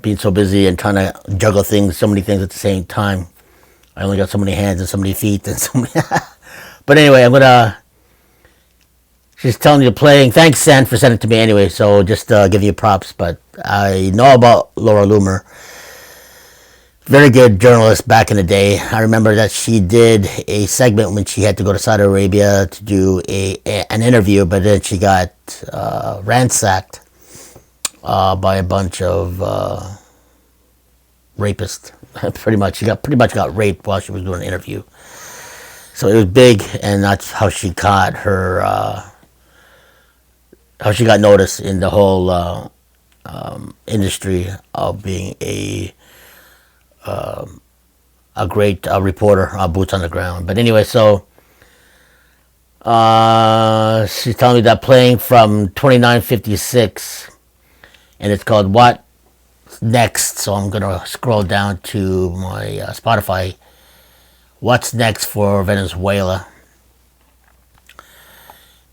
being so busy and trying to juggle things, so many things at the same time. I only got so many hands and so many feet and so many. But anyway, she's telling you to play. Thanks, Sen, for sending it to me anyway. So just give you props. But I know about Laura Loomer. Very good journalist back in the day. I remember that she did a segment when she had to go to Saudi Arabia to do an interview, but then she got ransacked by a bunch of rapists. Pretty much, she got raped while she was doing an interview. So it was big, and that's how she got her how she got noticed in the whole industry of being a great reporter, boots on the ground. But anyway, so she's telling me that playing from 2956, and it's called What Next. So I'm gonna scroll down to my Spotify. What's next for Venezuela?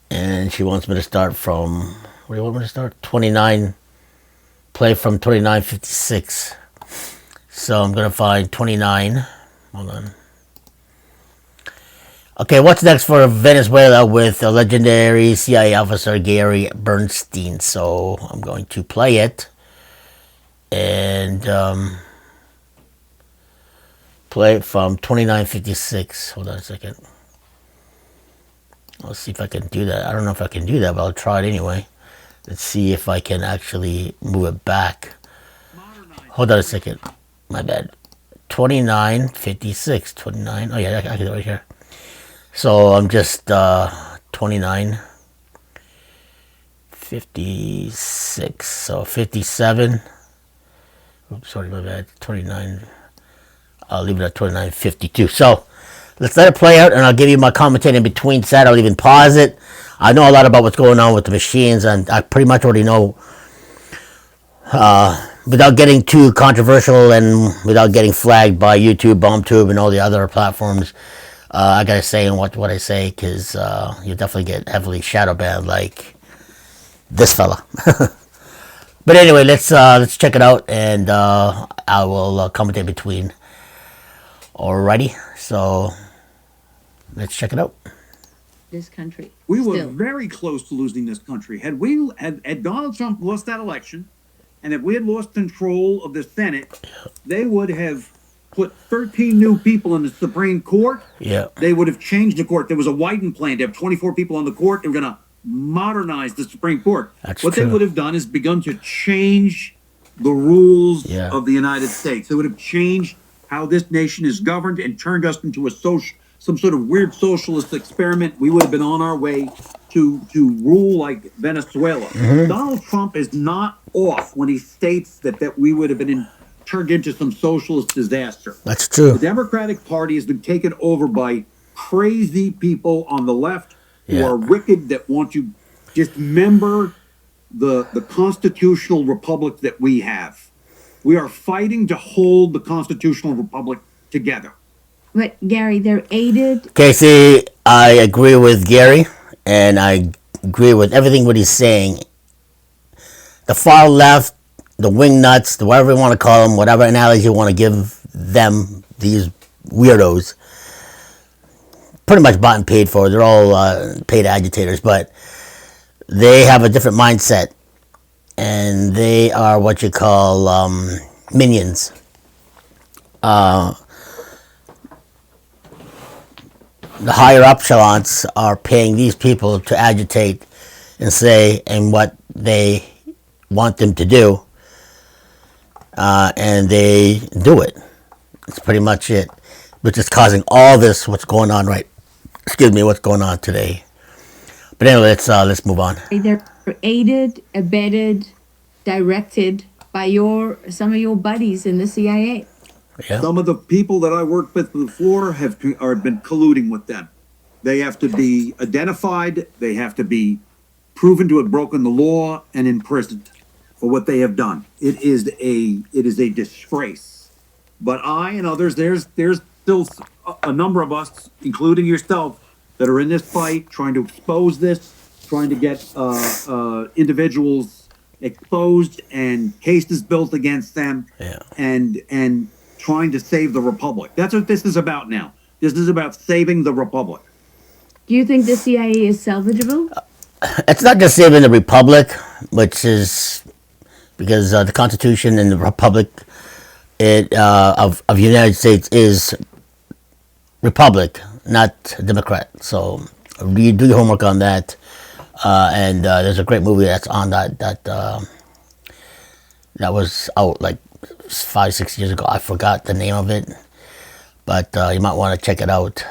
And she wants me to start from, where do you want me to start? 29, play from 2956. So I'm gonna find 29. Hold on. Okay, what's next for Venezuela with a legendary CIA officer Gary Bernstein? So I'm going to play it and play it from 2956. Hold on a second. I'll see if I can do that. I don't know if I can do that, but I'll try it anyway. Let's see if I can actually move it back. Hold on a second. My bad. 2956. 29. Oh yeah, I can do it right here. So I'm just 2956. So 57. Oops, sorry, my bad. 29. I'll leave it at 2952. So let's let it play out, and I'll give you my commentary in between set. I'll even pause it. I know a lot about what's going on with the machines, and I pretty much already know, without getting too controversial and without getting flagged by YouTube, BombTube, and all the other platforms. I gotta say in what I say, because you definitely get heavily shadow banned like this fella. But anyway, let's check it out, and I will commentate between. Alrighty, so let's check it out. This country. We were very close to losing this country. Had Donald Trump lost that election, and if we had lost control of the Senate, they would have put 13 new people in the Supreme Court. Yeah. They would have changed the court. There was a Wyden plan to have 24 people on the court. They were going to modernize the Supreme Court. What they would have done is begun to change the rules of the United States. They would have changed how this nation is governed and turned us into some sort of weird socialist experiment. We would have been on our way to rule like Venezuela. Donald Trump is not off when he states that we would have been turned into some socialist disaster. That's true. The Democratic Party has been taken over by crazy people on the left who are wicked, that want to dismember the constitutional republic that we have. We are fighting to hold the constitutional republic together. But Gary, they're aided. Casey, I agree with Gary, and I agree with everything what he's saying. The far left, the wing nuts, whatever you want to call them, whatever analogy you want to give them, these weirdos, pretty much bought and paid for. They're all paid agitators, but they have a different mindset, and they are what you call minions. The higher up echelons are paying these people to agitate and say and what they want them to do, and they do it. That's pretty much it, which is causing all this what's going on what's going on today. But anyway, let's move on. They're aided, abetted, directed by some of your buddies in the CIA. Yeah. Some of the people that I worked with before have been colluding with them. They have to be identified. They have to be proven to have broken the law and imprisoned for what they have done. It is a disgrace. But I and others, there's still a number of us, including yourself, that are in this fight, trying to expose this, trying to get individuals exposed and cases built against them, and trying to save the republic. That's what this is about now. This is about saving the republic. Do you think the CIA is salvageable? It's not just saving the republic, which is because the Constitution and the republic of the United States is republic, not Democrat. So you do your homework on that. And there's a great movie that's on that was out like 5-6 years ago. I forgot the name of it, but you might want to check it out.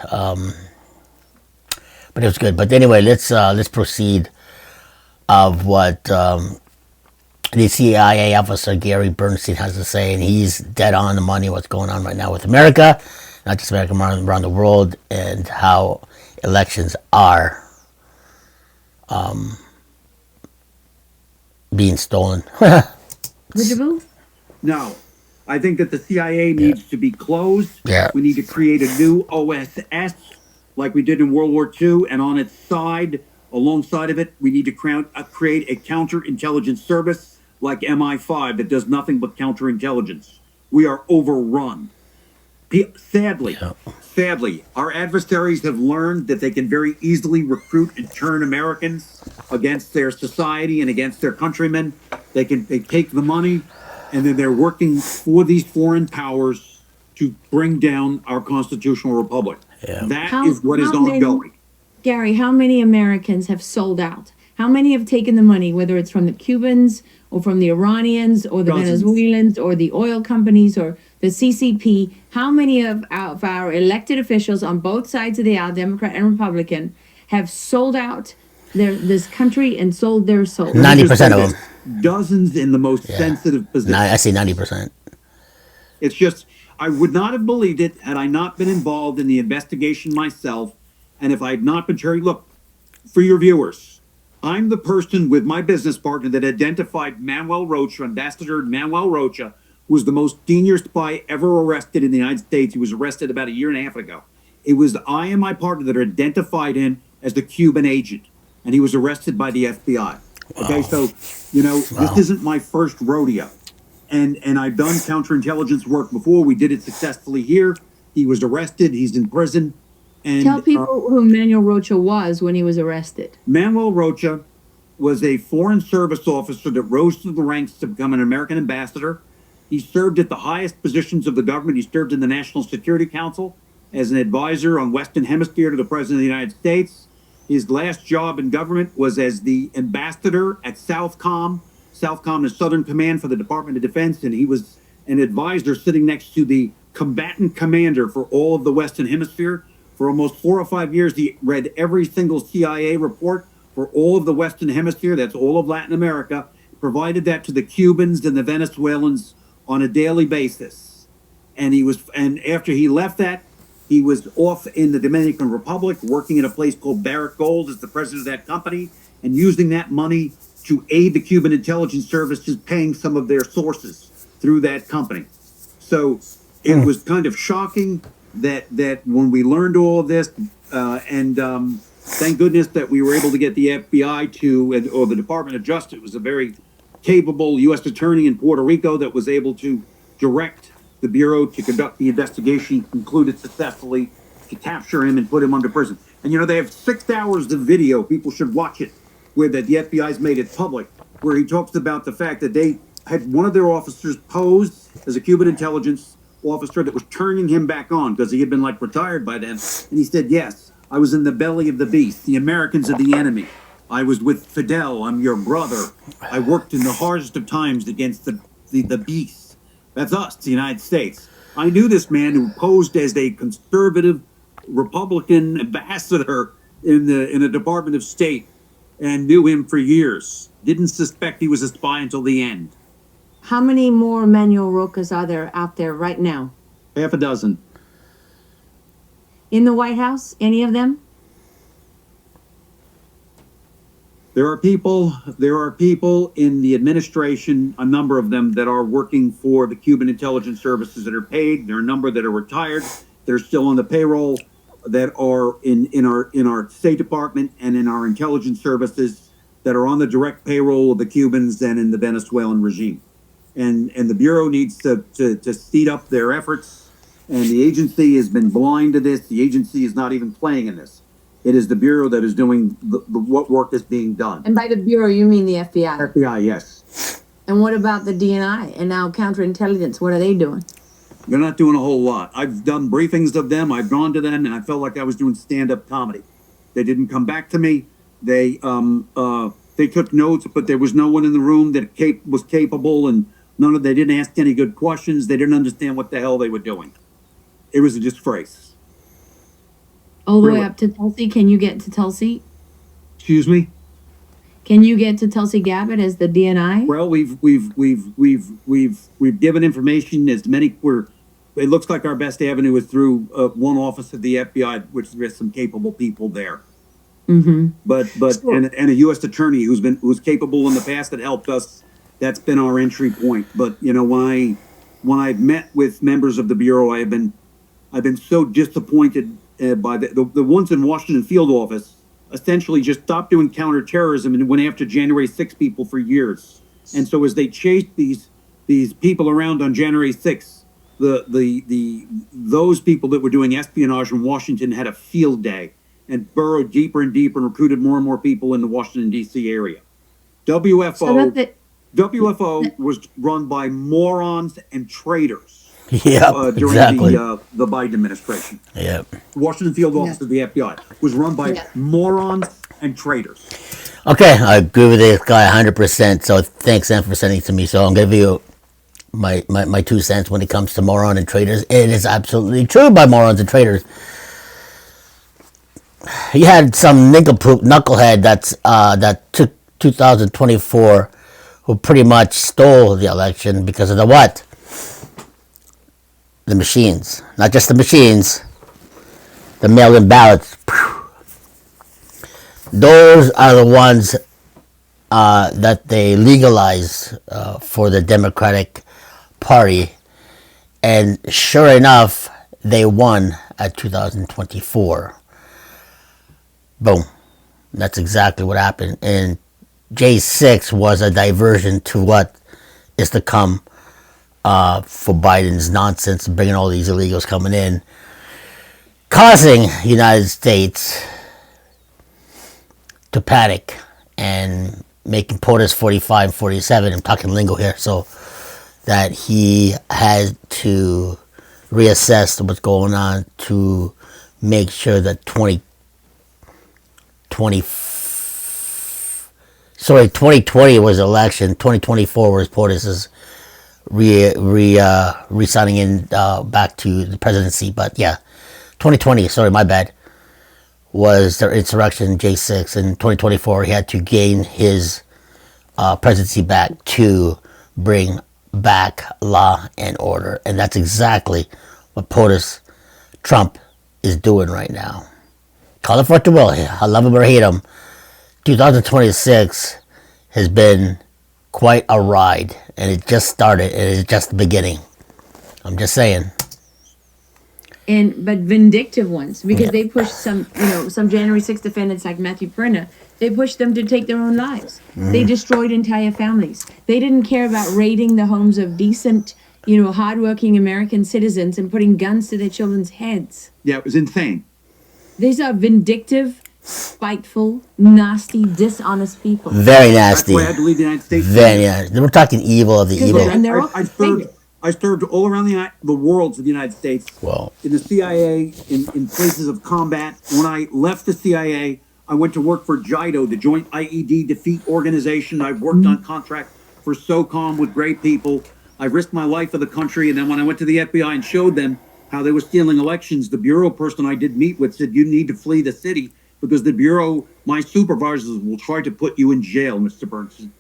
But it was good. But anyway, let's proceed of what the CIA officer Gary Bernstein has to say, and he's dead on the money. What's going on right now with America, not just America, around the world, and how elections are being stolen. Salvageable? No, I think that the CIA needs to be closed. Yeah. We need to create a new OSS like we did in World War II, and on its side, alongside of it, we need to create a counterintelligence service like MI5 that does nothing but counterintelligence. We are overrun. Sadly, our adversaries have learned that they can very easily recruit and turn Americans against their society and against their countrymen. They take the money, and then they're working for these foreign powers to bring down our constitutional republic. Yeah. That is what is ongoing. Gary, how many Americans have sold out? How many have taken the money, whether it's from the Cubans or from the Iranians or the Venezuelans or the oil companies or the CCP? How many of our elected officials on both sides of the aisle, Democrat and Republican, have sold out this country and sold their souls? 90% of them. Dozens in the most sensitive positions. I say 90%. It's just, I would not have believed it had I not been involved in the investigation myself, and if I had not been Terry. Look, for your viewers, I'm the person with my business partner that identified Manuel Rocha, Ambassador Manuel Rocha, who was the most senior spy ever arrested in the United States. He was arrested about 1.5 years ago. It was I and my partner that identified him as the Cuban agent, and he was arrested by the FBI. Okay, so, this isn't my first rodeo. And I've done counterintelligence work before. We did it successfully here. He was arrested. He's in prison. And tell people who Manuel Rocha was when he was arrested. Manuel Rocha was a foreign service officer that rose through the ranks to become an American ambassador. He served at the highest positions of the government. He served in the National Security Council as an advisor on Western Hemisphere to the President of the United States. His last job in government was as the ambassador at Southcom. Southcom is Southern Command for the Department of Defense, and he was an advisor sitting next to the combatant commander for all of the Western Hemisphere. For almost 4 or 5 years, he read every single CIA report for all of the Western Hemisphere. That's all of Latin America. Provided that to the Cubans and the Venezuelans on a daily basis. And after he left that, he was off in the Dominican Republic, working at a place called Barrick Gold as the president of that company, and using that money to aid the Cuban intelligence services, paying some of their sources through that company. So it was kind of shocking that when we learned all of this, and thank goodness that we were able to get the FBI or the Department of Justice. It was a very capable U.S. attorney in Puerto Rico that was able to direct the Bureau to conduct the investigation, concluded successfully, to capture him and put him under prison. And they have 6 hours of video, people should watch it, where the FBI's made it public, where he talks about the fact that they had one of their officers posed as a Cuban intelligence officer that was turning him back on because he had been retired by then. And he said, yes, I was in the belly of the beast. The Americans are the enemy. I was with Fidel. I'm your brother. I worked in the hardest of times against the beast. That's us, the United States. I knew this man who posed as a conservative Republican ambassador in the Department of State, and knew him for years. Didn't suspect he was a spy until the end. How many more Manuel Rochas are there out there right now? 6. In the White House? Any of them? There are people in the administration, a number of them, that are working for the Cuban intelligence services that are paid. There are a number that are retired. They're still on the payroll, that are in our State Department and in our intelligence services that are on the direct payroll of the Cubans and in the Venezuelan regime. And the Bureau needs to speed up their efforts. And the agency has been blind to this. The agency is not even playing in this. It is the Bureau that is doing what work is being done. And by the Bureau, you mean the FBI? FBI, yes. And what about the DNI and now counterintelligence? What are they doing? They're not doing a whole lot. I've done briefings of them. I've gone to them, and I felt like I was doing stand-up comedy. They didn't come back to me. They took notes, but there was no one in the room that was capable, and they didn't ask any good questions. They didn't understand what the hell they were doing. It was a disgrace. All the way up to Tulsi? Can you get to Tulsi? Excuse me? Can you get to Tulsi Gabbard as the DNI? Well, we've given information as many. It looks like our best avenue is through one office of the FBI, which there's some capable people there. Mm-hmm. But sure. and a U.S. attorney who's capable in the past that helped us. That's been our entry point. But when I've met with members of the Bureau, I've been so disappointed by the ones in Washington field office. Essentially just stopped doing counterterrorism and went after January 6 people for years. And so as they chased these people around on January 6th, those people that were doing espionage in Washington had a field day and burrowed deeper and deeper and recruited more and more people in the Washington, D.C. area. WFO was run by morons and traitors. Yep, during exactly. the Biden administration. Yep. Washington field office of the FBI was run by morons and traitors. Okay, I agree with this guy 100%. So thanks, Sam, for sending it to me. So I'm going to give you my 2 cents when it comes to moron and traitors. It is absolutely true by morons and traitors. You had some nincompoop knucklehead that took 2024 who pretty much stole the election because of the what? The machines. Not just the machines. The mail-in ballots. Those are the ones that they legalize for the Democratic Party. And sure enough, they won at 2024. Boom. That's exactly what happened. And J6 was a diversion to what is to come for Biden's nonsense, bringing all these illegals coming in, causing the United States to panic and making POTUS 45 and 47, I'm talking lingo here, so that he had to reassess what's going on to make sure that 2020 was election, 2024 was POTUS's re-signing in back to the presidency. But yeah, 2020, sorry, my bad, was their insurrection, J6. In 2024, he had to gain his presidency back to bring back law and order. And that's exactly what POTUS Trump is doing right now. Call it for what you will. I love him or hate him. 2026 has been quite a ride, and it just started. It is just the beginning. I'm just saying. But vindictive ones, because they pushed some January 6th defendants like Matthew Perna. They pushed them to take their own lives. They destroyed entire families. They didn't care about raiding the homes of decent, hardworking American citizens and putting guns to their children's heads. Yeah, it was insane. These are vindictive, spiteful, nasty, dishonest people. Very nasty. That's why I had to leave the United States. Very nasty. We're talking evil of the evil. And they're all I served all around the world of the United States. Well, in the CIA, in places of combat. When I left the CIA, I went to work for JIDO, the Joint IED Defeat Organization. I've worked on contract for SOCOM with great people. I risked my life for the country. And then when I went to the FBI and showed them how they were stealing elections, the Bureau person I did meet with said, you need to flee the city because the Bureau, my supervisors, will try to put you in jail, Mr. Bernstsen.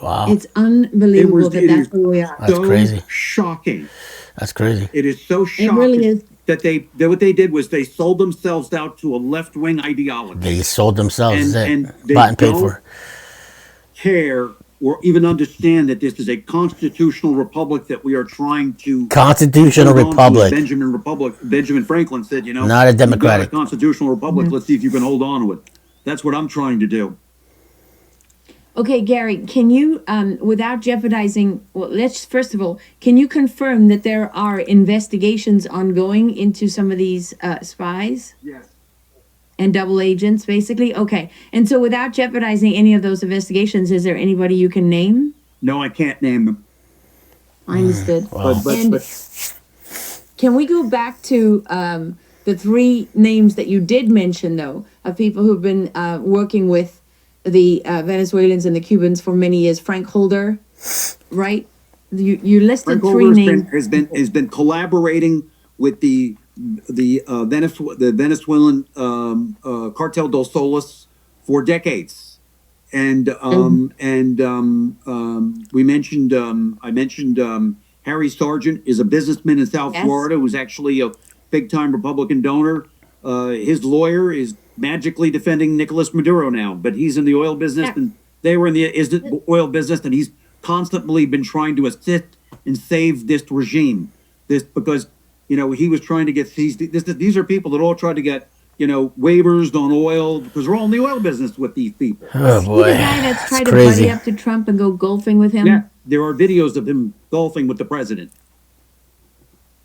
Wow. It's unbelievable that's where we are. That's crazy. Shocking. That's crazy. It is so shocking. It really is. That what they did was they sold themselves out to a left-wing ideology. They sold themselves and they bought and paid don't for. Care or even understand that this is a constitutional republic that we are trying to constitutional republic. Benjamin Franklin said, not a democratic. Constitutional republic. Let's see if you can hold on to it. That's what I'm trying to do. Okay, Gary, can you, without jeopardizing, well, let's first of all, can you confirm that there are investigations ongoing into some of these spies? Yes. And double agents, basically? Okay. And so without jeopardizing any of those investigations, is there anybody you can name? No, I can't name them. I understood. Wow. But can we go back to the three names that you did mention, though, of people who've been working with the Venezuelans and the Cubans for many years? Frank Holder, right? You listed Frank three Holder names. has been collaborating with the Venezuelan Cartel dos Soles for decades, and we mentioned I mentioned Harry Sargent is a businessman in South Florida who's actually a big time Republican donor. His lawyer is magically defending Nicolas Maduro now, but he's in the oil business, and they were in the oil business, and he's constantly been trying to assist and save this regime. Because he was trying to get these are people that all tried to get waivers on oil because we're all in the oil business with these people. Oh boy, the guy that's tried to crazy. buddy up to Trump and go golfing with him. Yeah, there are videos of him golfing with the president.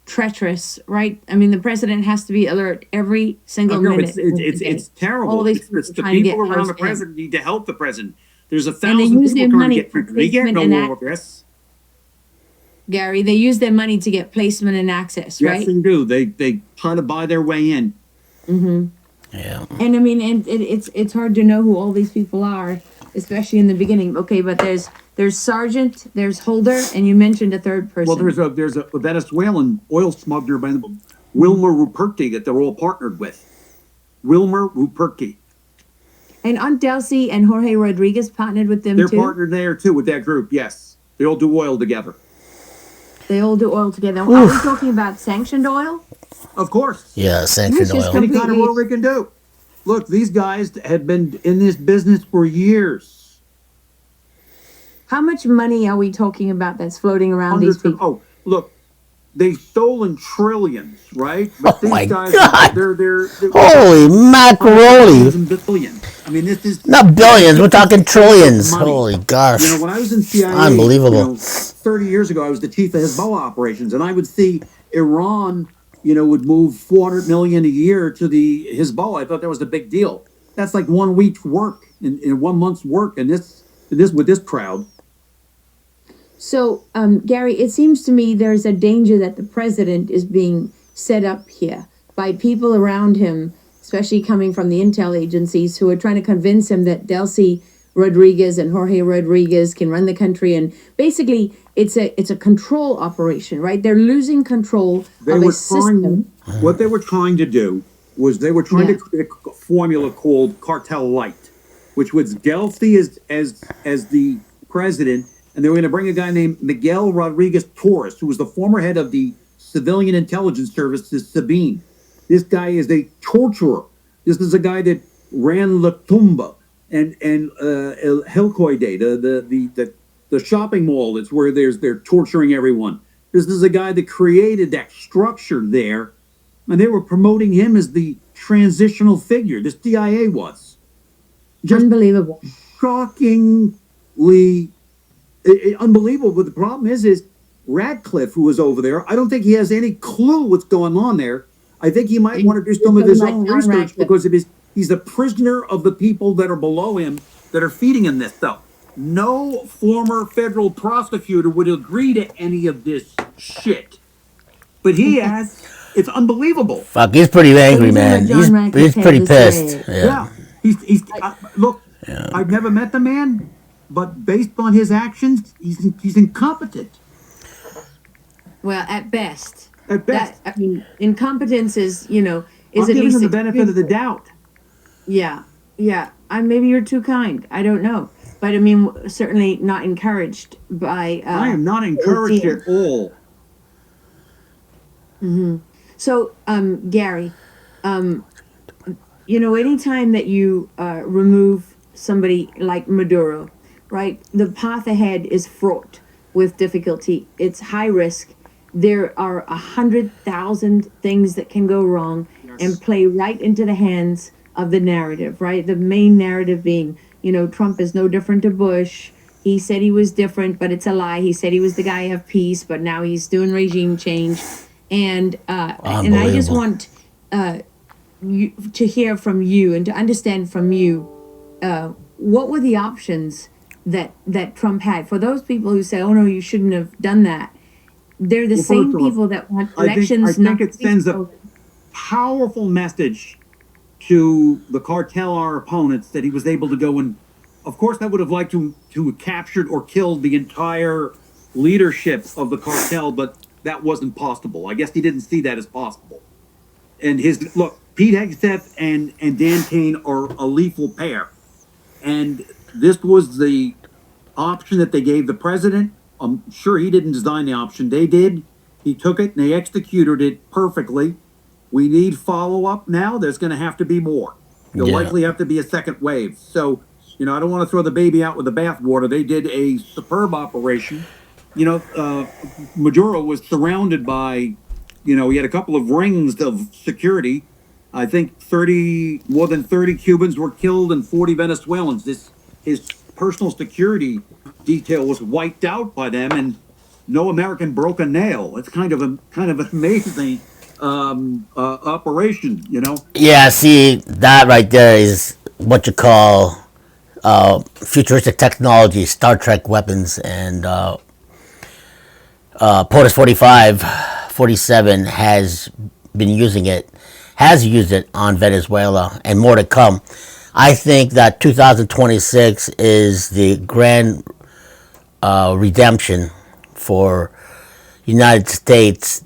Treacherous, right? I mean, the president has to be alert every single minute. It's terrible. All these It's the trying to people get around the close in. president need to help the president. There's they 1,000 use their people trying to money get for they get placement no and more of this. Gary, they use their money to get placement and access, right? Yes, they do. They try to buy their way in. Yeah. And I mean, and it's hard to know who all these people are, especially in the beginning. Okay, but there's Sargent, there's Holder, and you mentioned a third person. Well, there's a Venezuelan oil smuggler by the name of Wilmer Ruperti that they're all partnered with. Wilmer Ruperti. And Aunt Delcy and Jorge Rodriguez partnered with them They're too. partnered there too with that group. Yes, they all do oil together. They all do oil together. Are we talking about sanctioned oil? Of course. Yeah, sanctioned Which is oil. Any kind of oil they can do. Look, these guys have been in this business for years. How much money are we talking about that's floating around these people? Oh, look, they've stolen trillions, right? But Oh my guys, God. they're Holy macaroni. billions. I mean, this is Not billions, we're talking trillions. money. Holy gosh. When I was in CIA, Unbelievable. 30 years ago, I was the chief of Hezbollah operations, and I would see Iran, would move 400 million a year to the Hezbollah. I thought that was a big deal. That's like 1 week's work in 1 month's work, and this with this crowd. So, Gary, it seems to me there's a danger that the president is being set up here by people around him, especially coming from the intel agencies, who are trying to convince him that Delcy Rodriguez and Jorge Rodriguez can run the country. And basically, it's a control operation, right? They're losing control of a system. What they were trying to do was they were trying to create a formula called Cartel Light, which was Delcy as the president. And they were going to bring a guy named Miguel Rodriguez Torres, who was the former head of the Civilian Intelligence Services, Sabine. This guy is a torturer. This is a guy that ran La Tumba and El Helcoide, the shopping mall. It's where they're torturing everyone. This is a guy that created that structure there, and they were promoting him as the transitional figure. This CIA was just unbelievable, shockingly. Unbelievable. But the problem is Radcliffe, who was over there, I don't think he has any clue what's going on there. I think he might want to do some of his own research because he's a prisoner of the people that are below him that are feeding him this stuff. No former federal prosecutor would agree to any of this shit. But he has. It's unbelievable. Fuck, he's pretty angry, man. He's pretty pissed. Yeah. He's look, I've never met the man. But based on his actions, he's incompetent. Well, at best. At best. I mean, incompetence is, is I'm at giving least him the benefit of the doubt. Yeah. Maybe you're too kind. I don't know. But I mean, certainly not encouraged by. I am not encouraged at all. Mm-hmm. So, Gary, anytime that you remove somebody like Maduro, right? The path ahead is fraught with difficulty. It's high risk. There are 100,000 things that can go wrong and play right into the hands of the narrative, right? The main narrative being Trump is no different to Bush. He said he was different, but it's a lie. He said he was the guy of peace, but now he's doing regime change. And I just want to hear from you and to understand from you, what were the options that Trump had for those people who say, "Oh no, you shouldn't have done that." They're the same people that want elections. I think it sends a powerful message to the cartel, our opponents, that he was able to go and, of course, I would have liked to have captured or killed the entire leadership of the cartel, but that wasn't possible. I guess he didn't see that as possible. And Pete Hegseth and Dan Kane are a lethal pair. And this was the option that they gave the president. I'm sure he didn't design the option. They did. He took it and they executed it perfectly. We need follow-up now. There's going to have to be more. There'll likely have to be a second wave. So, I don't want to throw the baby out with the bathwater. They did a superb operation. Maduro was surrounded by, he had a couple of rings of security. I think more than 30 Cubans were killed and 40 Venezuelans. His personal security detail was wiped out by them, and no American broke a nail. It's kind of an amazing operation, Yeah, see, that right there is what you call futuristic technology, Star Trek weapons, and POTUS 45, 47 has used it on Venezuela, and more to come. I think that 2026 is the grand redemption for United States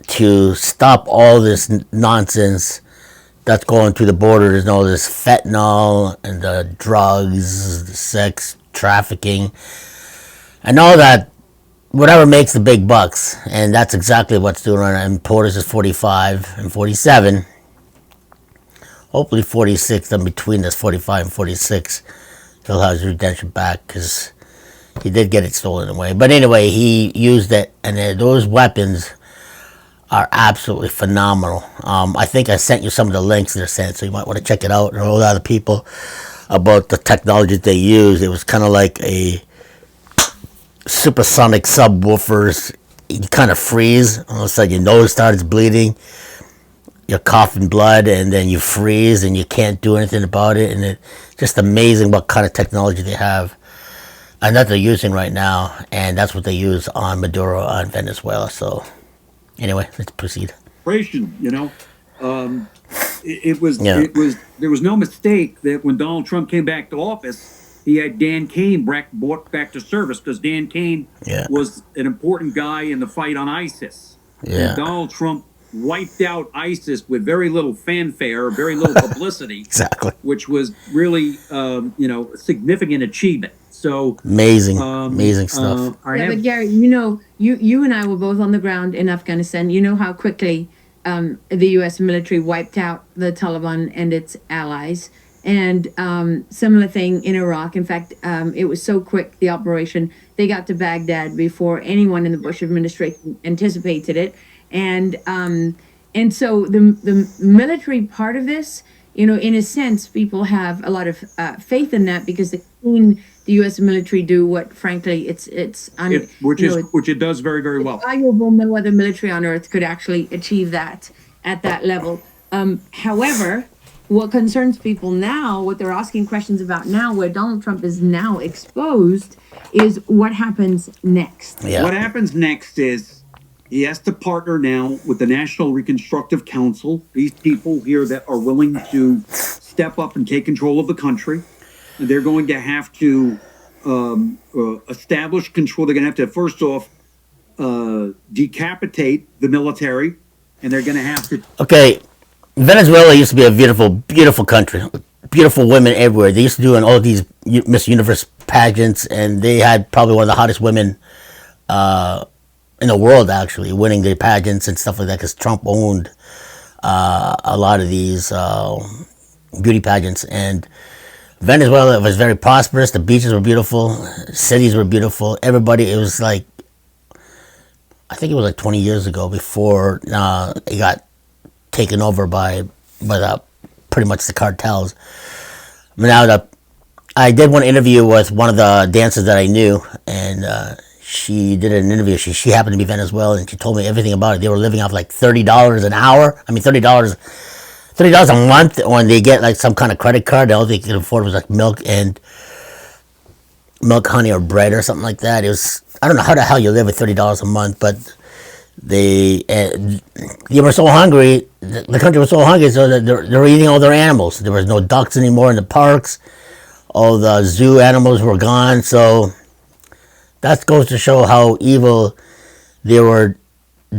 to stop all this nonsense that's going through the border. There's all this fentanyl and the drugs, the sex trafficking, and all that. Whatever makes the big bucks, and that's exactly what's doing right now. And POTUS is 45 and 47. Hopefully 46, in between this 45 and 46, he'll have his redemption back, because he did get it stolen away. But anyway, he used it, and those weapons are absolutely phenomenal. I think I sent you some of the links they're sent, so you might want to check it out. And a lot of other people about the technology they use. It was kind of like a supersonic subwoofers. You kind of freeze. All of a sudden, your nose starts bleeding. You're coughing blood, and then you freeze, and you can't do anything about it. And it's just amazing what kind of technology they have, and that they're using right now. And that's what they use on Maduro, on Venezuela. So, anyway, let's proceed. It was there was no mistake that when Donald Trump came back to office, he had Dan Kane brought back to service, because Dan Kane was an important guy in the fight on ISIS. Yeah. And Donald Trump wiped out ISIS with very little fanfare, very little publicity. Exactly. Which was really, a significant achievement. So amazing stuff. But Gary, you and I were both on the ground in Afghanistan. You know how quickly the U.S. military wiped out the Taliban and its allies. And similar thing in Iraq. In fact, it was so quick, the operation, they got to Baghdad before anyone in the Bush administration anticipated it. And so the military part of this, in a sense, people have a lot of faith in that, because they've seen the U.S. military do what, frankly, which it does very, very well. Valuable. No other military on earth could actually achieve that at that level. However, what concerns people now, what they're asking questions about now, where Donald Trump is now exposed, is what happens next. Yeah. What happens next is he has to partner now with the National Reconstructive Council, these people here that are willing to step up and take control of the country. And they're going to have to establish control. They're going to have to, first off, decapitate the military, and they're going to have to... Okay. Venezuela used to be a beautiful, beautiful country. Beautiful women everywhere. They used to do all these Miss Universe pageants, and they had probably one of the hottest women in the world, actually, winning the pageants and stuff like that, because Trump owned a lot of these beauty pageants. And Venezuela was very prosperous. The beaches were beautiful. Cities were beautiful. Everybody, it was like, I think it was like 20 years ago before it got taken over by pretty much the cartels. Now I did one interview with one of the dancers that I knew, and she did an interview. She happened to be Venezuelan, and she told me everything about it. They were living off like $30 an hour. I mean, $30 a month when they get like some kind of credit card. The only thing they could afford was like milk, honey, or bread or something like that. It was, I don't know how the hell you live with $30 a month, but they were so hungry. The country was so hungry, so that they were eating all their animals. There was no ducks anymore in the parks. All the zoo animals were gone. So that goes to show how evil they were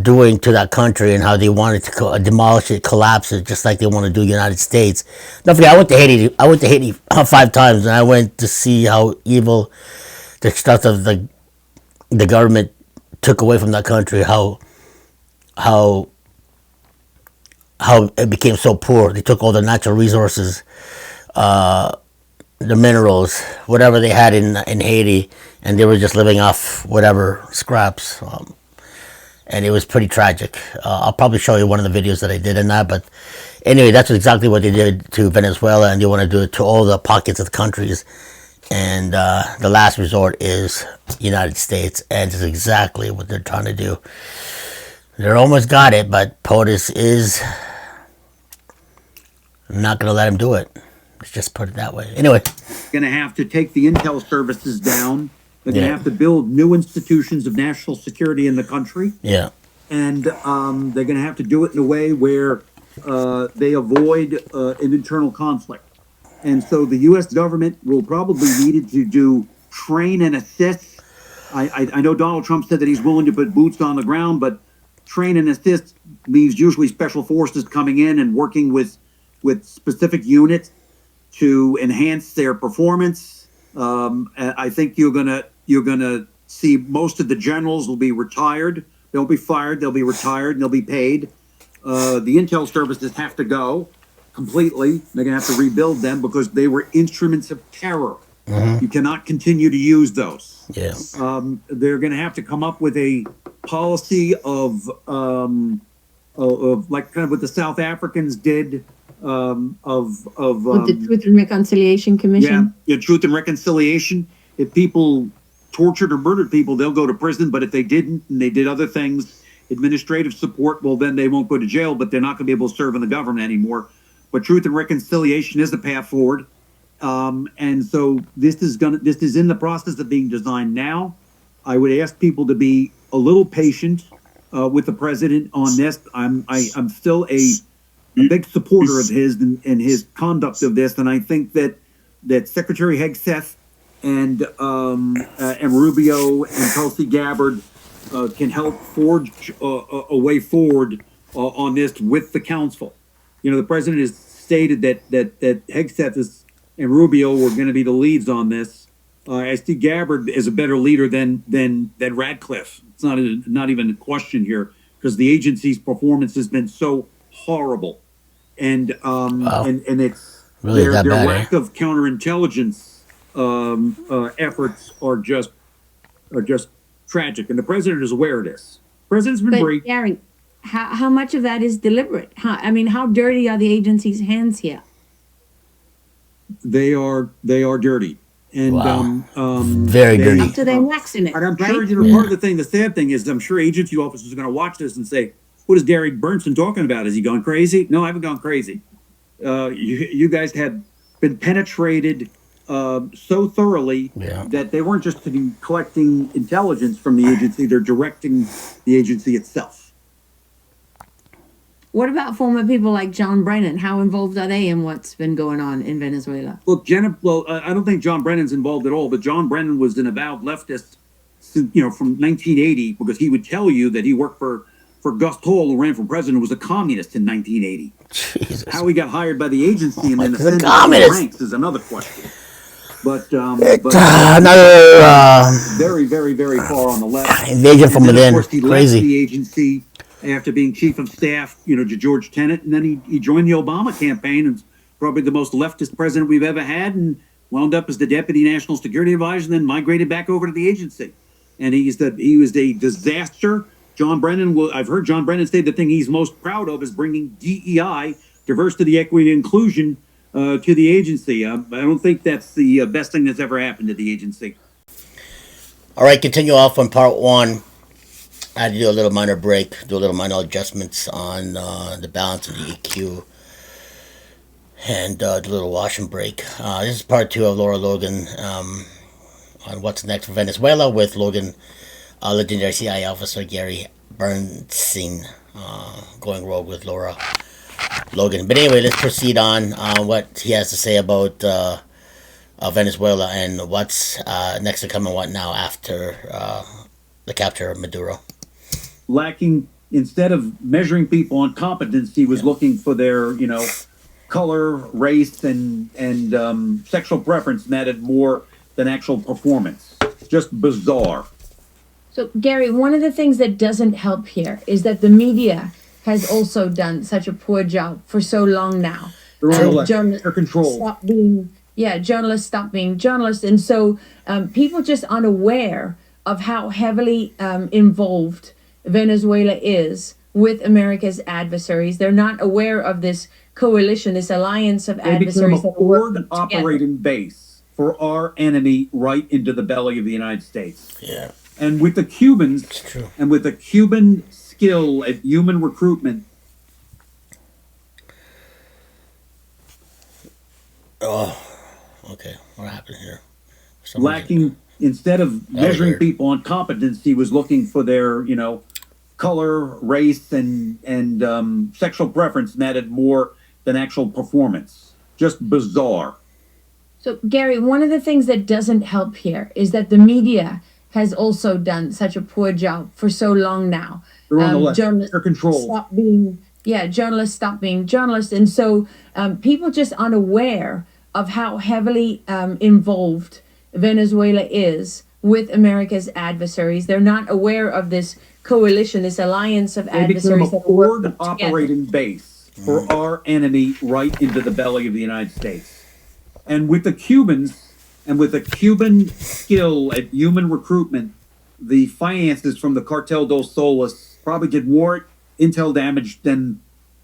doing to that country and how they wanted to demolish it, collapse it, just like they want to do the United States. Don't forget, I went to Haiti. I went to Haiti 5 times, and I went to see how evil the stuff of the government took away from that country. How it became so poor. They took all the natural resources, the minerals, whatever they had in Haiti, and they were just living off whatever scraps. And it was pretty tragic. I'll probably show you one of the videos that I did in that. But anyway, that's exactly what they did to Venezuela, and they want to do it to all the pockets of the countries. And the last resort is United States, and it's exactly what they're trying to do. They're almost got it, but POTUS is not going to let him do it. Let's just put it that way. Anyway. Going to have to take the intel services down. They're going to have to build new institutions of national security in the country. Yeah. And they're going to have to do it in a way where they avoid an internal conflict. And so the U.S. government will probably need to do train and assist. I know Donald Trump said that he's willing to put boots on the ground, but train and assist means usually special forces coming in and working with specific units to enhance their performance. I think you're gonna see most of the generals will be retired. They'll be fired. They'll be retired. And they'll be paid. The intel services have to go completely. They're gonna have to rebuild them because they were instruments of terror. You cannot continue to use those. Yeah. They're gonna have to come up with a policy of like kind of what the South Africans did. With the Truth and Reconciliation Commission. Yeah, Truth and Reconciliation. If people tortured or murdered people, they'll go to prison. But if they didn't and they did other things, administrative support, well, then they won't go to jail, but they're not going to be able to serve in the government anymore. But Truth and Reconciliation is the path forward. And so this is in the process of being designed now. I would ask people to be a little patient with the president on this. I'm still a big supporter of his and his conduct of this, and I think that Secretary Hegseth and Rubio and Tulsi Gabbard can help forge a way forward on this with the council. You know, the president has stated that Hegseth and Rubio were going to be the leads on this. I see Gabbard as a better leader than Radcliffe. It's not even a question here because the agency's performance has been so horrible. And and it's really their bad, lack of counterintelligence efforts are just tragic, and the president is aware of this. The president's been briefed. Gary, how much of that is deliberate? How dirty are the agency's hands here? They are dirty, and very dirty. Up to their necks in it. And I'm right? sure part of the sad thing is I'm sure agency officers are going to watch this and say, what is Derek Bernsen talking about? Is he going crazy? No, I haven't gone crazy. You guys had been penetrated so thoroughly that they weren't just collecting intelligence from the agency, they're directing the agency itself. What about former people like John Brennan? How involved are they in what's been going on in Venezuela? Look, I don't think John Brennan's involved at all, but John Brennan was an avowed leftist, from 1980, because he would tell you that he worked for Gus Hall, who ran for president, was a communist in 1980. Jesus. How he got hired by the agency and then ascended communist ranks is another question. But another very, very, very far on the left. Invasion from within. Of course, he Crazy. left the agency after being chief of staff, to George Tenet, and then he joined the Obama campaign and probably the most leftist president we've ever had, and wound up as the deputy national security advisor, and then migrated back over to the agency. And he was a disaster. John Brennan, I've heard John Brennan say the thing he's most proud of is bringing DEI, diversity, equity, and inclusion, to the agency. I don't think that's the best thing that's ever happened to the agency. All right, continue off on part one. I had to do a little minor break, do a little minor adjustments on the balance of the EQ, and do a little wash and break. This is part two of Laura Logan on what's next for Venezuela with Logan, legendary CIA officer Gary BERNTSEN, going rogue with Laura Logan. But anyway, let's proceed on what he has to say about Venezuela and what's next to come and what now after the capture of Maduro. Lacking, instead of measuring people on competence, he was looking for their, color, race, and sexual preference mattered more than actual performance. Just bizarre. So, Gary, one of the things that doesn't help here is that the media has also done such a poor job for so long now. Journalists journalists stop being journalists. And so people just unaware of how heavily involved Venezuela is with America's adversaries. They're not aware of this coalition, this alliance of adversaries. They became a forward operating base for our enemy right into the belly of the United States. Yeah. And with the Cubans, It's true. and with the Cuban skill at human recruitment. Oh, okay. What happened here? Lacking, instead of measuring people on competence, he was looking for their, color, race, and sexual preference mattered more than actual performance. Just bizarre. So, Gary, one of the things that doesn't help here is that the media has also done such a poor job for so long now. They're on the left. They're controlled. Journalists stop being journalists. And so people just unaware of how heavily involved Venezuela is with America's adversaries. They're not aware of this coalition, this alliance of adversaries. They became a forward operating base for our enemy right into the belly of the United States. And with the Cubans, and with the Cuban skill at human recruitment, the finances from the Cartel dos Soles probably did more intel damage than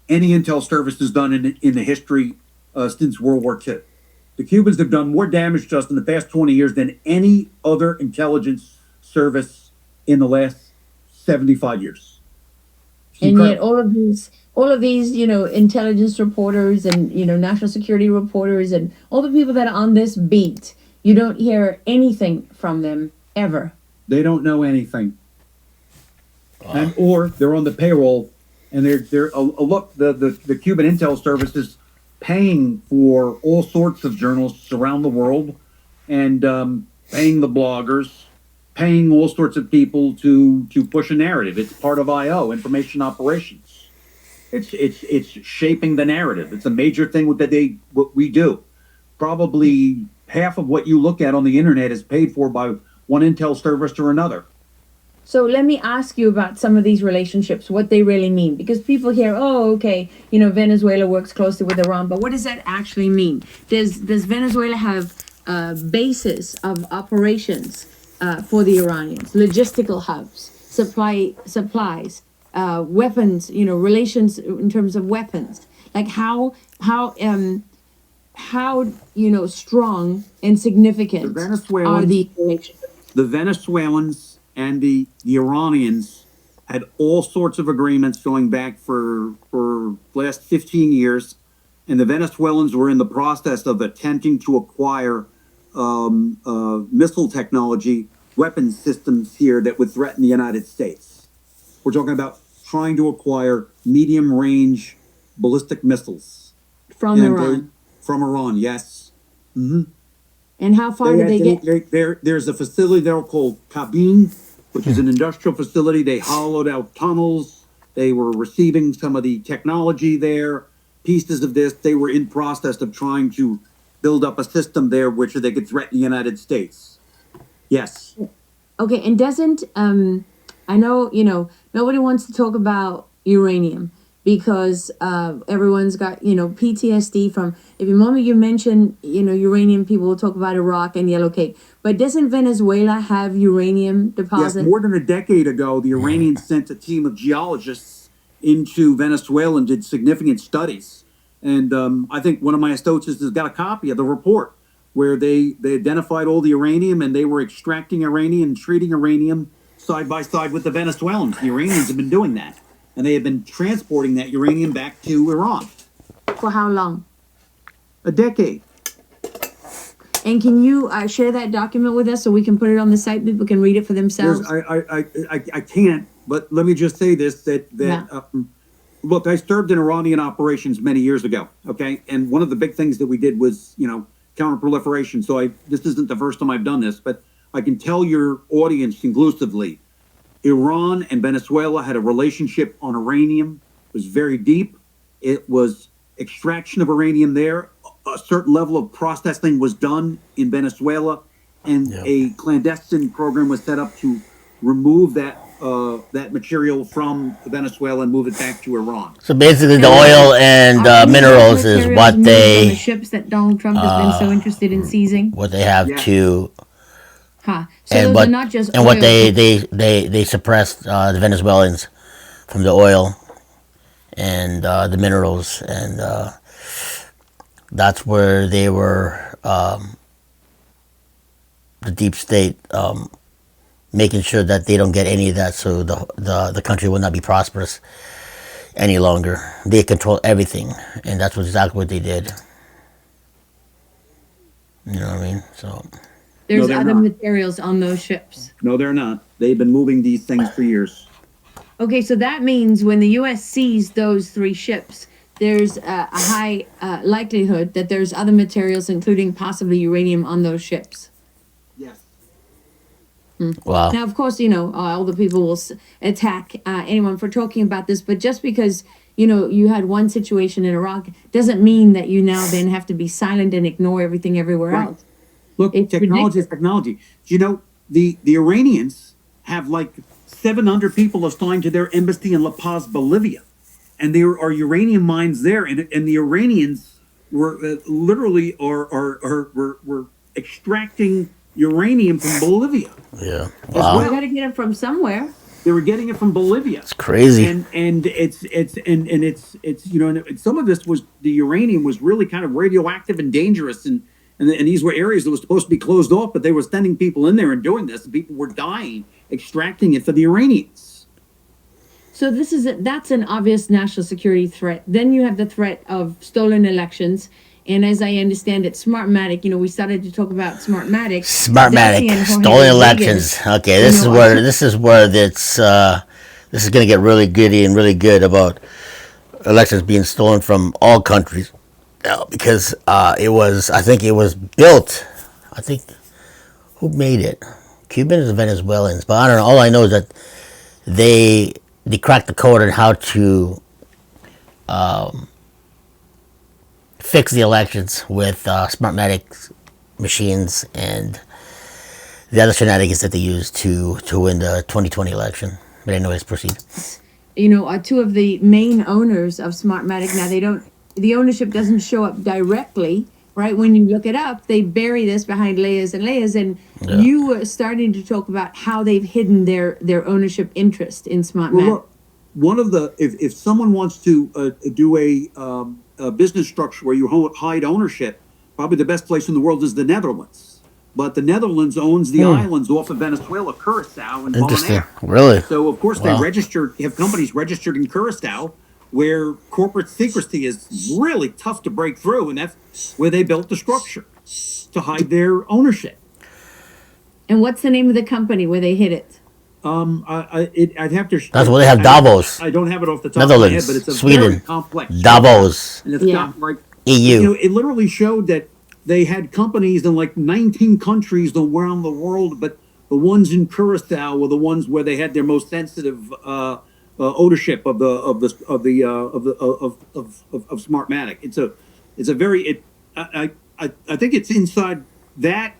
any intel service has done in the history since World War II. The Cubans have done more damage to us in the past 20 years than any other intelligence service in the last 75 years. And yet all of these, intelligence reporters and, national security reporters and all the people that are on this beat, you don't hear anything from them ever. They don't know anything. Or they're on the payroll, and they're the Cuban intel service is paying for all sorts of journalists around the world, and paying the bloggers, paying all sorts of people to push a narrative. It's part of IO, information operations. It's shaping the narrative. It's a major thing what we do. Probably half of what you look at on the internet is paid for by one intel service or another. So let me ask you about some of these relationships, what they really mean. Because people hear, Venezuela works closely with Iran, but what does that actually mean? Does Venezuela have bases of operations for the Iranians, logistical hubs, supplies, weapons, relations in terms of weapons? Like how strong and significant are these relationships? The Venezuelans and the Iranians had all sorts of agreements going back for last 15 years, and the Venezuelans were in the process of attempting to acquire missile technology, weapons systems here that would threaten the United States. We're talking about trying to acquire medium-range ballistic missiles. From Iran? From Iran, yes. Mm-hmm. And how far did they get? There's a facility there called Cabine, which is an industrial facility. They hollowed out tunnels. They were receiving some of the technology there, pieces of this. They were in process of trying to build up a system there which they could threaten the United States. Yes. Okay, and doesn't, I know, nobody wants to talk about uranium because everyone's got, PTSD from, if the moment you mention, uranium, people will talk about Iraq and yellow cake. But doesn't Venezuela have uranium deposits? Yes, more than a decade ago, the Iranians sent a team of geologists into Venezuela and did significant studies. And I think one of my associates has got a copy of the report where they identified all the uranium and they were extracting uranium and treating uranium side by side with the Venezuelans. The Iranians have been doing that. And they have been transporting that uranium back to Iran. For how long? A decade. And can you share that document with us so we can put it on the site? People can read it for themselves. I can't, but let me just say this, look, I served in Iranian operations many years ago, okay? And one of the big things that we did was, counterproliferation. So this isn't the first time I've done this, but I can tell your audience conclusively, Iran and Venezuela had a relationship on uranium. It was very deep. It was extraction of uranium there. A certain level of processing was done in Venezuela, and a clandestine program was set up to remove that material from Venezuela and move it back to Iran. So basically, the oil and minerals is what they the ships that Donald Trump has been so interested in seizing. What they have to. So and those are not just and oil. what they suppressed the Venezuelans from the oil and the minerals, and that's where they were the deep state making sure that they don't get any of that, so the country will not be prosperous any longer. They control everything, and that's exactly what they did. You know what I mean? So. There's other materials on those ships. No, they're not. They've been moving these things for years. Okay, so that means when the U.S. seized those 3 ships, there's a high likelihood that there's other materials, including possibly uranium, on those ships. Yes. Wow. Now, of course, all the people will attack anyone for talking about this, but just because, you had one situation in Iraq doesn't mean that you now then have to be silent and ignore everything everywhere else. Look, technology is technology. The Iranians have like 700 people assigned to their embassy in La Paz, Bolivia. And there are uranium mines there. And the Iranians were literally were extracting uranium from Bolivia. Yeah. Wow. Well, got to get it from somewhere. They were getting it from Bolivia. It's crazy. And some of this was, the uranium was really kind of radioactive and dangerous, and these were areas that were supposed to be closed off, but they were sending people in there and doing this, and people were dying extracting it for the Iranians. So that's an obvious national security threat. Then you have the threat of stolen elections. And as I understand it, Smartmatic, we started to talk about Smartmatic. Smartmatic, stolen elections. Okay, this is where this is going to get really gritty and really good about elections being stolen from all countries. Because it was built, who made it? Cubans and Venezuelans. But I don't know. All I know is that they cracked the code on how to fix the elections with Smartmatic machines and the other shenanigans that they used to win the 2020 election. But anyways, proceed. 2 of the main owners of Smartmatic, now the ownership doesn't show up directly, right? When you look it up, they bury this behind layers and layers, and you were starting to talk about how they've hidden their ownership interest in Smartmatic. Well, look, one of the, if someone wants to do a business structure where you hide ownership, probably the best place in the world is the Netherlands. But the Netherlands owns the islands off of Venezuela, Curacao, and Interesting. Bonaire. Really? So, of course, they have companies registered in Curacao, where corporate secrecy is really tough to break through, and that's where they built the structure to hide their ownership. And what's the name of the company where they hid it? I'd have to. That's where they have Davos. I don't have it off the top Netherlands, of my head, but it's a Sweden, very complex Davos, and it's got like EU. It literally showed that they had companies in like 19 countries around the world, but the ones in Curacao were the ones where they had their most sensitive ownership of Smartmatic. It's a very I think it's inside that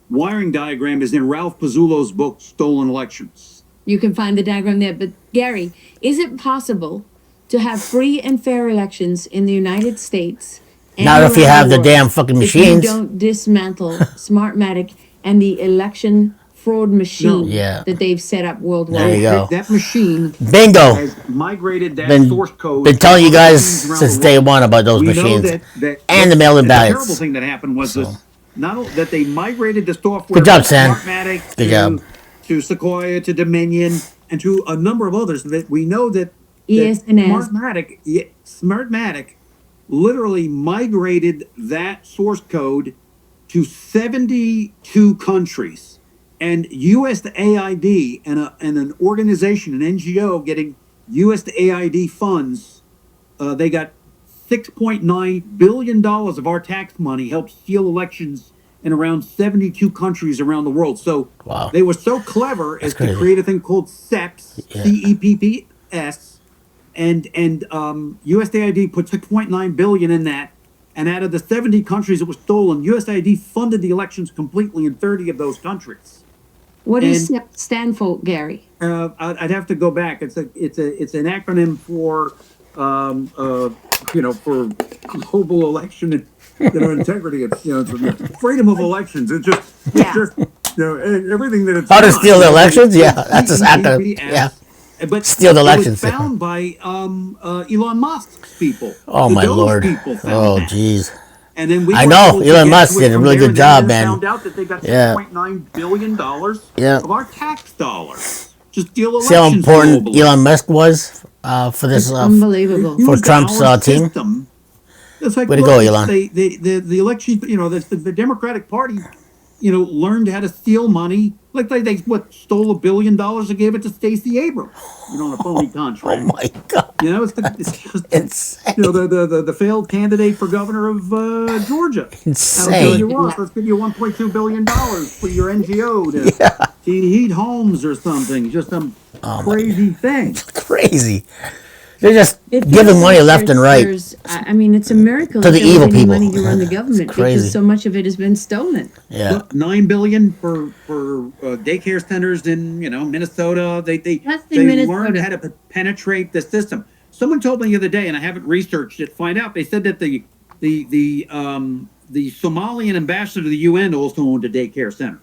wiring diagram is in Ralph Pizzulo's book Stolen Elections. You can find the diagram there. But Gary, is it possible to have free and fair elections in the United States? Not if you have the damn fucking machines. If you don't dismantle Smartmatic and the election fraud machine Yeah. that they've set up worldwide. There you go. That machine Bingo. has migrated that Been, source code. been telling you to guys machines around since the day world. one about those We know machines that and the mail-in the ballots. terrible thing that happened was this: not only that they migrated the software Good job, from Sam. Smartmatic Good job. to Sequoia to Dominion and to a number of others. That we know that ES&S. Smartmatic literally migrated that source code to 72 countries, and USAID and an organization, an NGO, getting USAID funds. They got $6.9 billion of our tax money helped steal elections in around 72 countries around the world. So Wow. they were so clever as crazy. to create a thing called CEPS, Yeah. CEPPS, and USAID put 6.9 billion in that. And out of the 70 countries it was stolen, USAID funded the elections completely in 30 of those countries. What does SEP stand for, Gary? I'd have to go back. It's an acronym for for global election and integrity. It's it's freedom of elections. It's just everything that it's How to not. steal the elections? Yeah, that's just acronym. CEPPS. Yeah. But Steal the it elections. was found by Elon Musk's people. Oh The my Doge Lord. people found Oh that. jeez. And then we I were know, able to Elon get Musk to it did a from really there, good and job, then man. found out that they got Yeah. $6.9 billion Yeah. of our tax dollars to steal elections. See how important globally. Elon Musk was for this It's unbelievable. He for used Trump's our team. system. It's like, Way to look, go, Elon. the election, the Democratic Party, learned how to steal money. Like they stole $1 billion and gave it to Stacey Abrams, on a phony contract. Oh my God. It's just Insane. the failed candidate for governor of Georgia. Insane. Let's give you $1.2 billion for your NGO to heat homes or something. Just some crazy thing. Crazy. They're just It feels giving money like left and right. I mean, it's a miracle To that the there was evil any people. money to run the government crazy. because so much of it has been stolen. Yeah. Look, $9 billion for daycare centers in Minnesota. They Minnesota. learned how to penetrate the system. Someone told me the other day, and I haven't researched it. Find out. They said that the Somalian ambassador to the UN also owned a daycare center.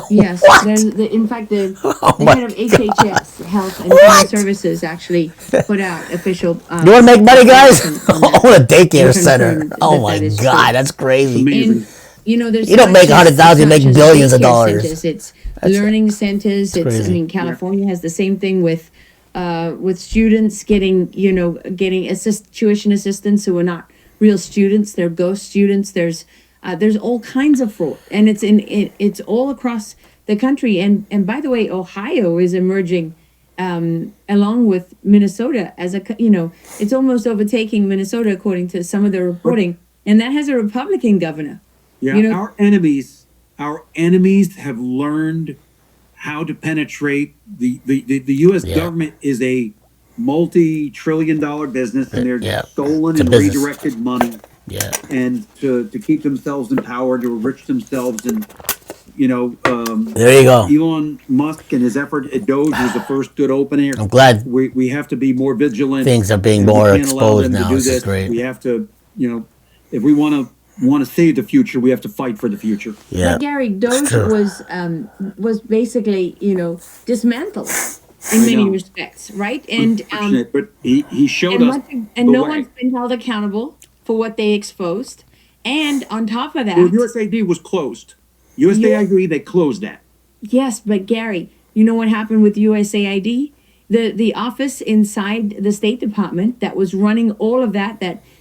Yes, What? in fact, the my head of HHS, Health and Human Services, actually put out official. You want to make money, guys? on that. Own a daycare And center. confirmed Oh that my that is God, true. that's crazy. Amazing. And there's You don't not make just- 100,000, you it's not make just billions of daycare dollars. centers, it's learning centers. It's crazy. California has the same thing with students getting tuition assistance who are not real students. They're ghost students. There's all kinds of fraud, and it's all across the country. And by the way, Ohio is emerging along with Minnesota as it's almost overtaking Minnesota according to some of the reporting, and that has a Republican governor. Yeah, our enemies have learned how to penetrate the U.S. government is a multi-trillion-dollar business, and they're stolen It's a and business. redirected money. Yeah. And to keep themselves in power, to enrich themselves, and There you go. Elon Musk and his effort at Doge was the first good opening. I'm glad We have to be more vigilant. things are being and we more can't allow exposed them to now. do This is great. We have to, if we want to save the future, we have to fight for the future. Yeah. But Gary, Doge true. was basically dismantled in I many know. respects, right? And Unfortunate, but he showed us and the no way. one's been held accountable for what they exposed. And on top of that, Well, USAID was closed. USAID, they closed that. yes, but Gary, you know what happened with USAID? The office inside the State Department that was running all of that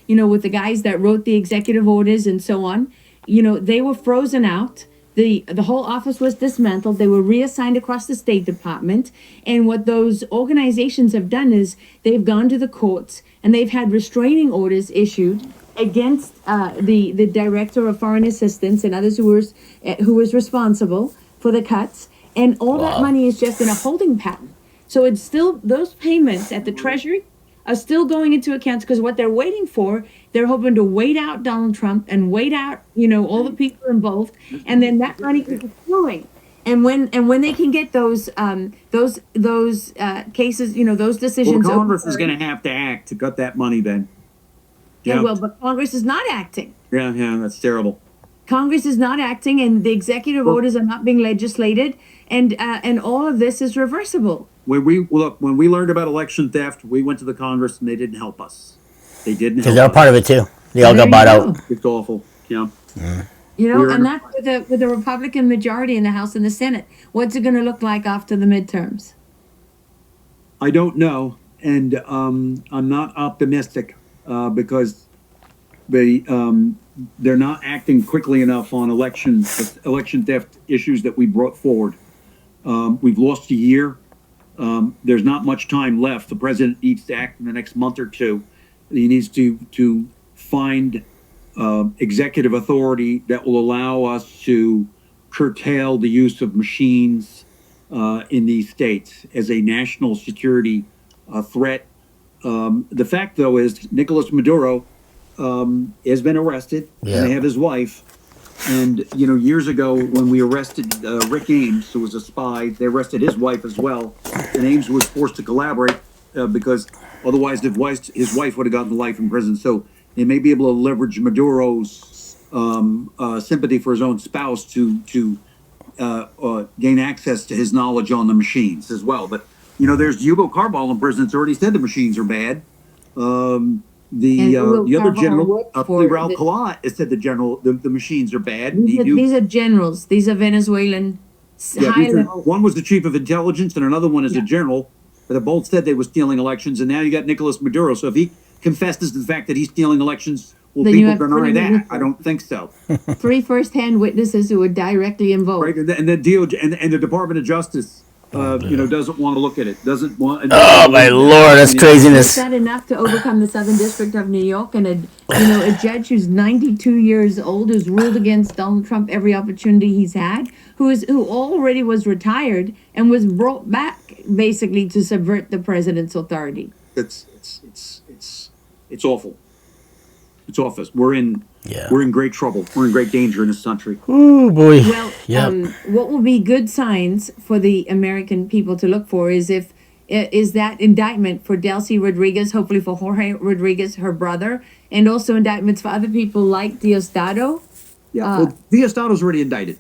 with the guys that wrote the executive orders and so on, they were frozen out. The whole office was dismantled. They were reassigned across the State Department. And what those organizations have done is they've gone to the courts and they've had restraining orders issued against the director of foreign assistance and others who was responsible for the cuts. And all that money is just in a holding pattern. So it's still, those payments at the Treasury are still going into accounts because what they're waiting for, they're hoping to wait out Donald Trump and wait out, all the people involved, and then that money is flowing. And when they can get those cases, those decisions. Well, Congress is going to have to act to cut that money then. Yeah, well, but Congress is not acting. Yeah, that's terrible. Congress is not acting, and the executive orders are not being legislated, and all of this is reversible. When we learned about election theft, we went to the Congress and they didn't help us. They didn't help us. Because they're part of it too. They all got bought out. It's awful. Yeah. You know, and that's with the Republican majority in the House and the Senate. What's it going to look like after the midterms? I don't know, and I'm not optimistic because they're not acting quickly enough on election theft issues that we brought forward. We've lost a year. There's not much time left. The president needs to act in the next month or two. He needs to find executive authority that will allow us to curtail the use of machines in these states as a national security threat. The fact, though, is Nicolas Maduro has been arrested, and they have his wife. And, you know, years ago when we arrested Rick Ames, who was a spy, they arrested his wife as well. And Ames was forced to collaborate because otherwise his wife would have gotten life in prison. So they may be able to leverage Maduro's sympathy for his own spouse to gain access to his knowledge on the machines as well. But, you know, there's Hugo Carball in prison that's already said the machines are bad. The other general, Ralph Kalat, has said the machines are bad. These are generals. These are Venezuelan high level. One was the chief of intelligence and another one is a general. But they both said they were stealing elections, and now you got Nicolas Maduro. So if he confesses to the fact that he's stealing elections, will people deny that? I don't think so. 3 first-hand witnesses who were directly involved. Right, and the DOJ and the Department of Justice, you know, doesn't want to look at it. Doesn't want. Oh my Lord, that's craziness. Is that enough to overcome the Southern District of New York and a judge who's 92 years old, who's ruled against Donald Trump every opportunity he's had, who already was retired and was brought back basically to subvert the president's authority? It's awful. It's awful. We're in great trouble. We're in great danger in this country. Oh boy. Well, what will be good signs for the American people to look for is that indictment for Delcy Rodriguez, hopefully for Jorge Rodriguez, her brother, and also indictments for other people like Diosdado. Well, Diosdado's already indicted.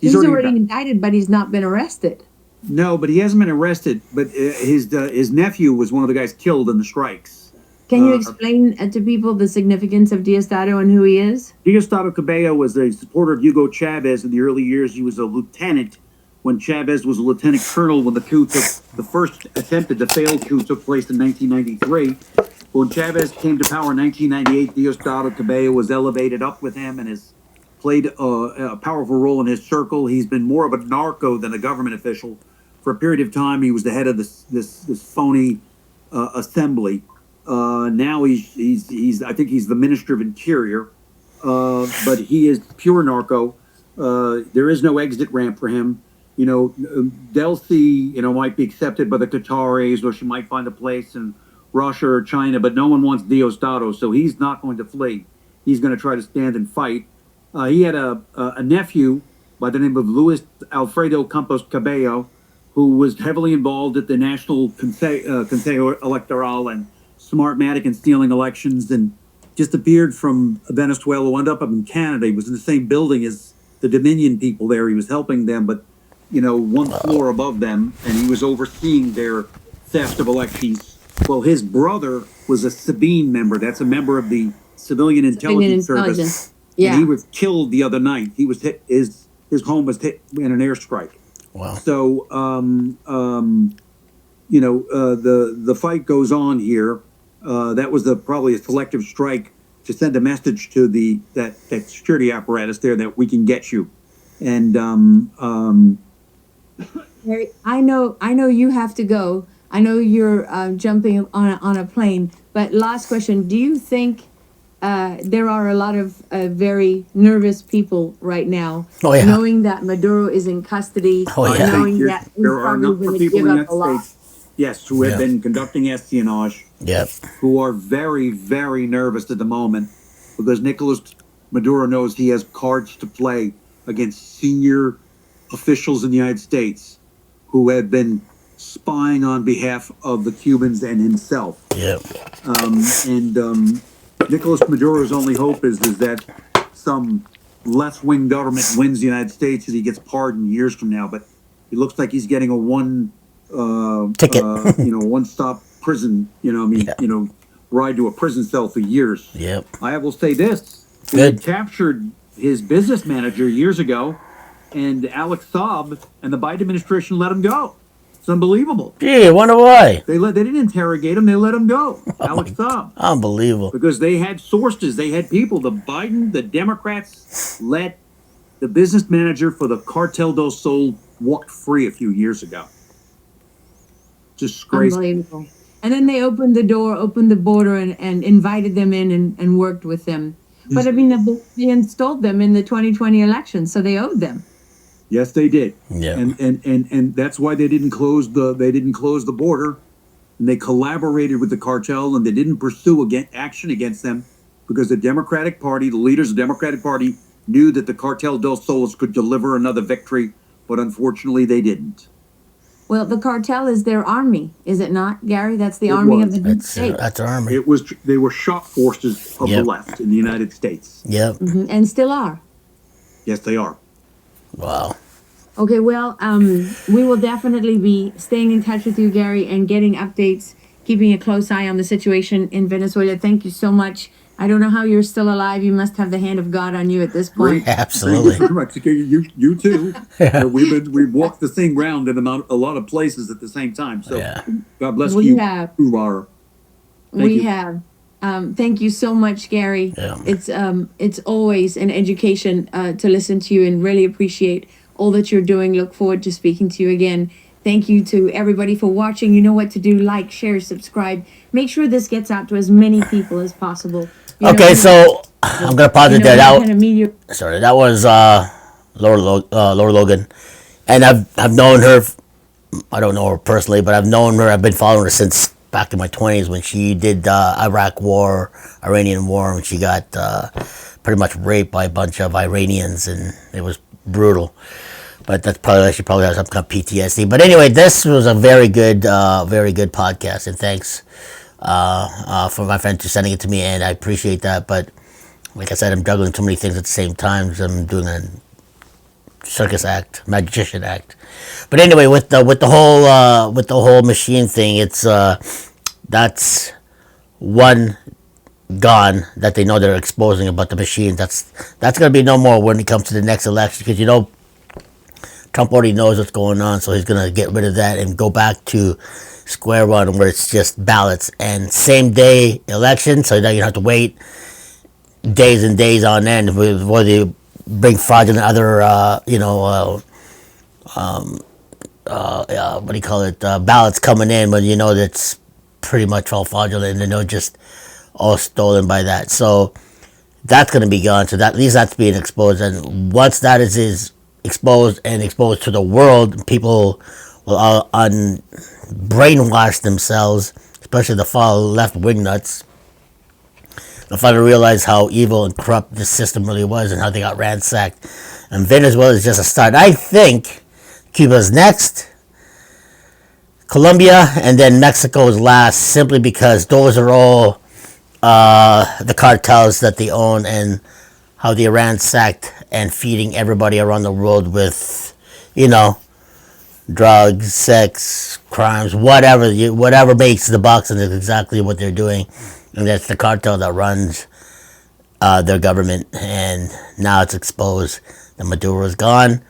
He's already indicted, but he's not been arrested. No, but he hasn't been arrested. But his nephew was one of the guys killed in the strikes. Can you explain to people the significance of Diosdado and who he is? Diosdado Cabello was a supporter of Hugo Chavez in the early years. He was a lieutenant when Chavez was a lieutenant colonel when the first attempted, the failed coup took place in 1993. When Chavez came to power in 1998, Diosdado Cabello was elevated up with him and has played a powerful role in his circle. He's been more of a narco than a government official. For a period of time, he was the head of this phony assembly. Now he's I think he's the Minister of Interior, but he is pure narco. There is no exit ramp for him. You know, Delcy, you know, might be accepted by the Qataris, or she might find a place in Russia or China, but no one wants Diosdado, so he's not going to flee. He's going to try to stand and fight. He had a nephew by the name of Luis Alfredo Campos Cabello, who was heavily involved at the National Consejo Electoral and Smartmatic and stealing elections, and just appeared from Venezuela, wound up in Canada. He was in the same building as the Dominion people there. He was helping them, but, you know, one floor above them, and he was overseeing their theft of elections. Well, his brother was a Sabine member. That's a member of the Civilian Intelligence Service. Yeah. And he was killed the other night. He was hit, his home was hit in an airstrike. Wow. So, you know, the fight goes on here. That was probably a selective strike to send a message to that security apparatus there that we can get you. And Harry, I know you have to go. I know you're jumping on a plane. But last question: do you think there are a lot of very nervous people right now, knowing that Maduro is in custody, knowing that there are a number of people in the United States, yes, who have been conducting espionage, who are very, very nervous at the moment because Nicolas Maduro knows he has cards to play against senior officials in the United States who have been spying on behalf of the Cubans and himself. Nicolas Maduro's only hope is that some left-wing government wins the United States and he gets pardoned years from now, but it looks like he's getting a ticket, one-stop prison, ride to a prison cell for years. Yep. I will say this. We had captured his business manager years ago, and Alex Saab and the Biden administration let him go. It's unbelievable. Gee, I wonder why. They didn't interrogate him, they let him go. Alex Saab. Unbelievable. Because they had sources, they had people. The Democrats let the business manager for the Cartel del Sol walk free a few years ago. Just crazy. Unbelievable. And then they opened the border and invited them in and worked with them. But I mean, they installed them in the 2020 election, so they owed them. Yes, they did. Yeah. And that's why they didn't close the border. And they collaborated with the cartel, and they didn't pursue action against them because the Democratic Party, the leaders of the Democratic Party, knew that the Cartel del Soles could deliver another victory, but unfortunately they didn't. Well, the cartel is their army, is it not, Gary? That's the army of the United States. That's our army. They were shock forces of the left in the United States. Yep. Mm-hmm. And still are. Yes, they are. Wow. Okay, well, we will definitely be staying in touch with you, Gary, and getting updates, keeping a close eye on the situation in Venezuela. Thank you so much. I don't know how you're still alive. You must have the hand of God on you at this point. Absolutely. You too. We've walked the same round in a lot of places at the same time. So God bless you. We have. Thank you so much, Gary. Yeah. It's always an education to listen to you and really appreciate all that you're doing. Look forward to speaking to you again. Thank you to everybody for watching. You know what to do. Like, share, subscribe. Make sure this gets out to as many people as possible. So I'm going to pause it there. That was Laura Logan. And I've known her, I don't know her personally, but I've known her, I've been following her since back in my 20s when she did the Iranian war, when she got pretty much raped by a bunch of Iranians, and it was brutal. But that's probably, she probably has some kind of PTSD. But anyway, this was a very good podcast, and thanks for my friend to sending it to me, and I appreciate that. But like I said, I'm juggling too many things at the same time. So I'm doing a circus act, magician act. But anyway, with the whole machine thing, it's that's one gone that they know they're exposing about the machine. That's gonna be no more when it comes to the next election, because Trump already knows what's going on, so he's gonna get rid of that and go back to square one where it's just ballots and same day election, so now you don't have to wait days and days on end before they bring fraudulent other ballots coming in, when you know that's pretty much all fraudulent and they're just all stolen by that. So that's going to be gone. So that at least that's being exposed, and once that is exposed to the world, people will brainwash themselves, especially the far left wing nuts. They'll finally realize how evil and corrupt this system really was and how they got ransacked. And Venezuela is just a start. I think Cuba's next, Colombia, and then Mexico is last, simply because those are all the cartels that they own and how they ransacked and feeding everybody around the world with, drugs, sex, crimes, whatever makes the bucks, and that's exactly what they're doing. And that's the cartel that runs their government. And now it's exposed. The Maduro's gone,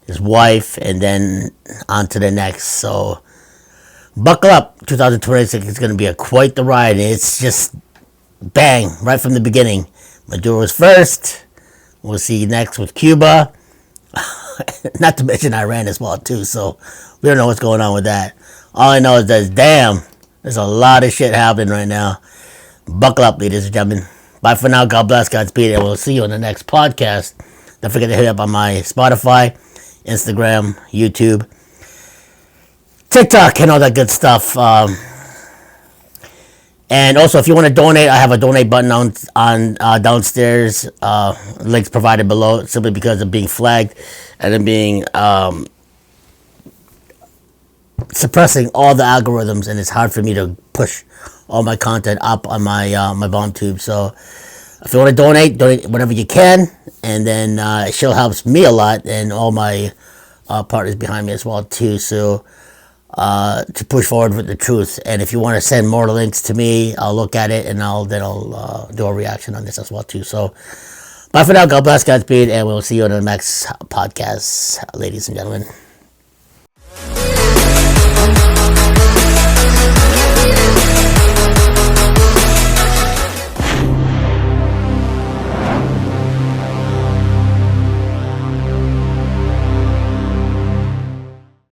his wife, and then on to the next. So buckle up. 2026 is going to be quite the ride. It's just bang right from the beginning. Maduro's first. We'll see next with Cuba. Not to mention Iran as well too. So we don't know what's going on with that. All I know is that there's a lot of shit happening right now. Buckle up, ladies and gentlemen. Bye for now. God bless. Godspeed. And we'll see you on the next podcast. Don't forget to hit up on my Spotify, Instagram, YouTube, TikTok, and all that good stuff. And also, if you want to donate, I have a donate button on downstairs. Links provided below, simply because of being flagged and then being suppressing all the algorithms, and it's hard for me to push all my content up on my my bomb tube. So If you want to donate whatever you can, and then it sure helps me a lot and all my partners behind me as well too. So to push forward with the truth. And if you want to send more links to me, I'll look at it and I'll do a reaction on this as well too. So bye for now. God bless, Godspeed, and we'll see you on the next podcast, ladies and gentlemen.